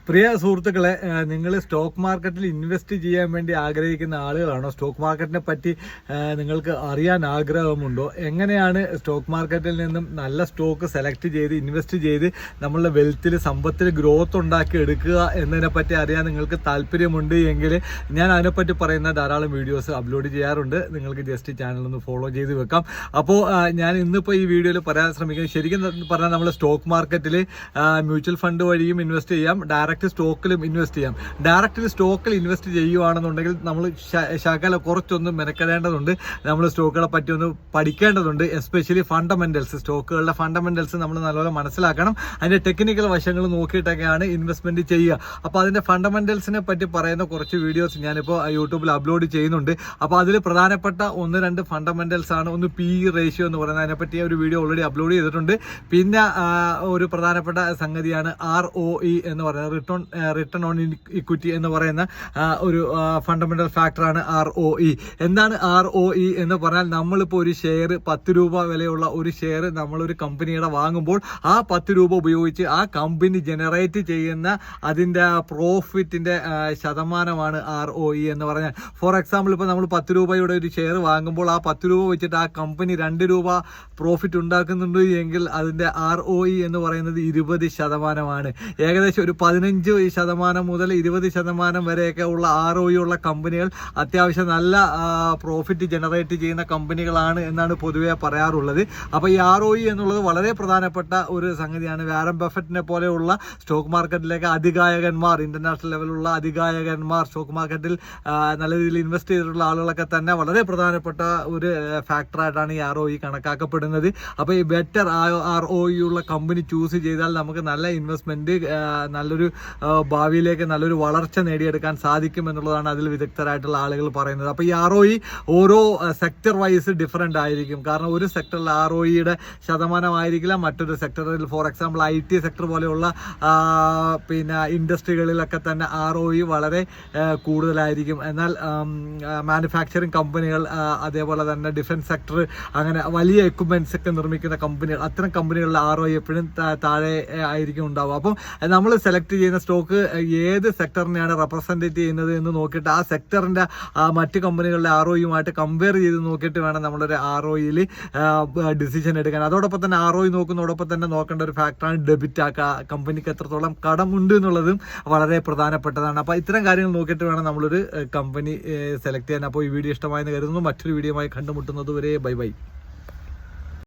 പ്രിയ സുഹൃത്തുക്കളെ, നിങ്ങൾ സ്റ്റോക്ക് മാർക്കറ്റിൽ ഇൻവെസ്റ്റ് ചെയ്യാൻ വേണ്ടി ആഗ്രഹിക്കുന്ന ആളുകളാണോ? സ്റ്റോക്ക് മാർക്കറ്റിനെ പറ്റി നിങ്ങൾക്ക് അറിയാൻ ആഗ്രഹമുണ്ടോ? എങ്ങനെയാണ് സ്റ്റോക്ക് മാർക്കറ്റിൽ നിന്നും നല്ല സ്റ്റോക്ക് സെലക്ട് ചെയ്ത് ഇൻവെസ്റ്റ് ചെയ്ത് നമ്മളുടെ വെൽത്തിൽ സമ്പത്തിൽ ഗ്രോത്ത് ഉണ്ടാക്കി എടുക്കുക എന്നതിനെ പറ്റി അറിയാൻ നിങ്ങൾക്ക് താല്പര്യമുണ്ട് എങ്കിൽ ഞാൻ അതിനെപ്പറ്റി പറയുന്ന ധാരാളം വീഡിയോസ് അപ്ലോഡ് ചെയ്യാറുണ്ട്. നിങ്ങൾക്ക് ജസ്റ്റ് ചാനലൊന്ന് ഫോളോ ചെയ്ത് വെക്കാം. അപ്പോൾ ഞാൻ ഇന്നിപ്പോൾ ഈ വീഡിയോയിൽ പറയാൻ ശ്രമിക്കുന്നത്, ശരിക്കും പറഞ്ഞാൽ നമ്മൾ സ്റ്റോക്ക് മാർക്കറ്റിൽ മ്യൂച്വൽ ഫണ്ട് വഴിയും ഇൻവെസ്റ്റ് ചെയ്യാം, ഡയറക്റ്റ് സ്റ്റോക്കിലും ഇൻവെസ്റ്റ് ചെയ്യാം. ഡയറക്റ്റ് സ്റ്റോക്കിൽ ഇൻവെസ്റ്റ് ചെയ്യുകയാണെന്നുണ്ടെങ്കിൽ നമ്മൾ ശകല കുറച്ചൊന്നും മെനക്കെടേണ്ടതുണ്ട്. നമ്മൾ സ്റ്റോക്കുകളെ പറ്റി ഒന്ന് പഠിക്കേണ്ടതുണ്ട്. എസ്പെഷ്യലി ഫണ്ടമെന്റൽസ്, സ്റ്റോക്കുകളുടെ ഫണ്ടമെന്റൽസ് നമ്മൾ നല്ലപോലെ മനസ്സിലാക്കണം. അതിന്റെ ടെക്നിക്കൽ വശങ്ങൾ നോക്കിയിട്ടൊക്കെയാണ് ഇൻവെസ്റ്റ്മെന്റ് ചെയ്യുക. അപ്പോൾ അതിന്റെ ഫണ്ടമെന്റൽസിനെ പറ്റി പറയുന്ന കുറച്ച് വീഡിയോസ് ഞാനിപ്പോൾ യൂട്യൂബിൽ അപ്ലോഡ് ചെയ്യുന്നുണ്ട്. അപ്പോൾ അതിൽ പ്രധാനപ്പെട്ട 1-2 ഫണ്ടമെന്റൽസ് ആണ്. ഒന്ന് PE റേഷ്യോ എന്ന് പറയുന്നത്, അതിനെപ്പറ്റി ഒരു വീഡിയോ ഓൾറെഡി അപ്ലോഡ് ചെയ്തിട്ടുണ്ട്. പിന്നെ ഒരു പ്രധാനപ്പെട്ട സംഗതിയാണ് ROE എന്ന് പറയുന്നത്, റിട്ടേൺ ഓൺ ഇക്വിറ്റി എന്ന് പറയുന്ന ഒരു ഫണ്ടമെന്റൽ ഫാക്ടറാണ് ROE. എന്താണ് ROE എന്ന് പറഞ്ഞാൽ, നമ്മളിപ്പോൾ ഒരു ഷെയർ 10 രൂപ വിലയുള്ള ഒരു ഷെയർ നമ്മളൊരു കമ്പനിയുടെ വാങ്ങുമ്പോൾ ആ 10 രൂപ ഉപയോഗിച്ച് ആ കമ്പനി ജനറേറ്റ് ചെയ്യുന്ന അതിൻ്റെ പ്രോഫിറ്റിന്റെ ശതമാനമാണ് ROE എന്ന് പറഞ്ഞാൽ. ഫോർ എക്സാമ്പിൾ, ഇപ്പോൾ നമ്മൾ 10 രൂപയുടെ ഒരു ഷെയർ വാങ്ങുമ്പോൾ ആ 10 രൂപ വെച്ചിട്ട് ആ കമ്പനി 2 രൂപ പ്രോഫിറ്റ് ഉണ്ടാക്കുന്നുണ്ട് എങ്കിൽ അതിന്റെ ROE എന്ന് പറയുന്നത് 20%. ഏകദേശം ഒരു 15% മുതൽ 20% വരെയൊക്കെ ഉള്ള ROE ഉള്ള കമ്പനികൾ അത്യാവശ്യം നല്ല പ്രോഫിറ്റ് ജനറേറ്റ് ചെയ്യുന്ന കമ്പനികളാണ് എന്നാണ് പൊതുവെ പറയാറുള്ളത്. അപ്പോൾ ഈ ROE എന്നുള്ളത് വളരെ പ്രധാനപ്പെട്ട ഒരു സംഗതിയാണ്. വാരൻ ബഫറ്റിനെ പോലെയുള്ള സ്റ്റോക്ക് മാർക്കറ്റിലേക്ക് അതികായകന്മാർ, ഇന്റർനാഷണൽ ലെവലുള്ള അതികായകന്മാർ, സ്റ്റോക്ക് മാർക്കറ്റിൽ നല്ല രീതിയിൽ ഇൻവെസ്റ്റ് ചെയ്തിട്ടുള്ള ആളുകളൊക്കെ തന്നെ വളരെ പ്രധാനപ്പെട്ട ഒരു ഫാക്ടറായിട്ടാണ് ഈ ROE കണക്കാക്കപ്പെടുന്നത്. അപ്പോൾ ഈ ബെറ്റർ ROE ഉള്ള കമ്പനി ചൂസ് ചെയ്താൽ നമുക്ക് നല്ല ഇൻവെസ്റ്റ്മെന്റ്, നല്ലൊരു ഭാവിയിലേക്ക് നല്ലൊരു വളർച്ച നേടിയെടുക്കാൻ സാധിക്കും എന്നുള്ളതാണ് അതിൽ വിദഗ്ധരായിട്ടുള്ള ആളുകൾ പറയുന്നത്. അപ്പോൾ ഈ ROE ഓരോ സെക്ടർ വൈസ് ഡിഫറെൻ്റ് ആയിരിക്കും. കാരണം ഒരു സെക്ടറിൽ ROEയുടെ ശതമാനമായിരിക്കില്ല മറ്റൊരു സെക്ടറിൽ. ഫോർ എക്സാമ്പിൾ IT സെക്ടർ പോലെയുള്ള പിന്നെ ഇൻഡസ്ട്രികളിലൊക്കെ തന്നെ ROE വളരെ കൂടുതലായിരിക്കും. എന്നാൽ മാനുഫാക്ചറിങ് കമ്പനികൾ, അതേപോലെ തന്നെ ഡിഫൻസ് സെക്ടർ, അങ്ങനെ വലിയ എക്യുപ്മെന്റ്സ് ഒക്കെ നിർമ്മിക്കുന്ന കമ്പനികൾ, അത്തരം കമ്പനികളിലെ ROE എപ്പോഴും താഴെ ആയിരിക്കും ഉണ്ടാവുക. അപ്പം നമ്മൾ സെലക്ട് ചെയ്യുന്ന സ്റ്റോക്ക് ഏത് സെക്ടറിനെയാണ് റെപ്രസെൻറ്റേറ്റ് ചെയ്യുന്നത് എന്ന് നോക്കിയിട്ട് ആ സെക്ടറിൻ്റെ മറ്റ് കമ്പനികളുടെ ROEയുമായിട്ട് കമ്പയർ ചെയ്ത് നോക്കിയിട്ട് വേണം നമ്മളൊരു ROEയിൽ ഡിസിഷൻ എടുക്കാൻ. അതോടൊപ്പം തന്നെ ROE നോക്കുന്നതോടൊപ്പം തന്നെ നോക്കേണ്ട ഒരു ഫാക്ടറാണ് ഡെബിറ്റ് ആക്കുക. കമ്പനിക്ക് എത്രത്തോളം കടമുണ്ട് എന്നുള്ളതും വളരെ പ്രധാനപ്പെട്ടതാണ്. അപ്പോൾ ഇത്തരം കാര്യങ്ങൾ നോക്കിയിട്ട് വേണം നമ്മളൊരു കമ്പനി സെലക്ട് ചെയ്യാൻ. അപ്പോൾ ഈ വീഡിയോ ഇഷ്ടമായെന്ന് കരുതുന്നു. മറ്റൊരു വീഡിയോയുമായി കണ്ടുമുട്ടുന്നത് വരെ ബൈ ബൈ.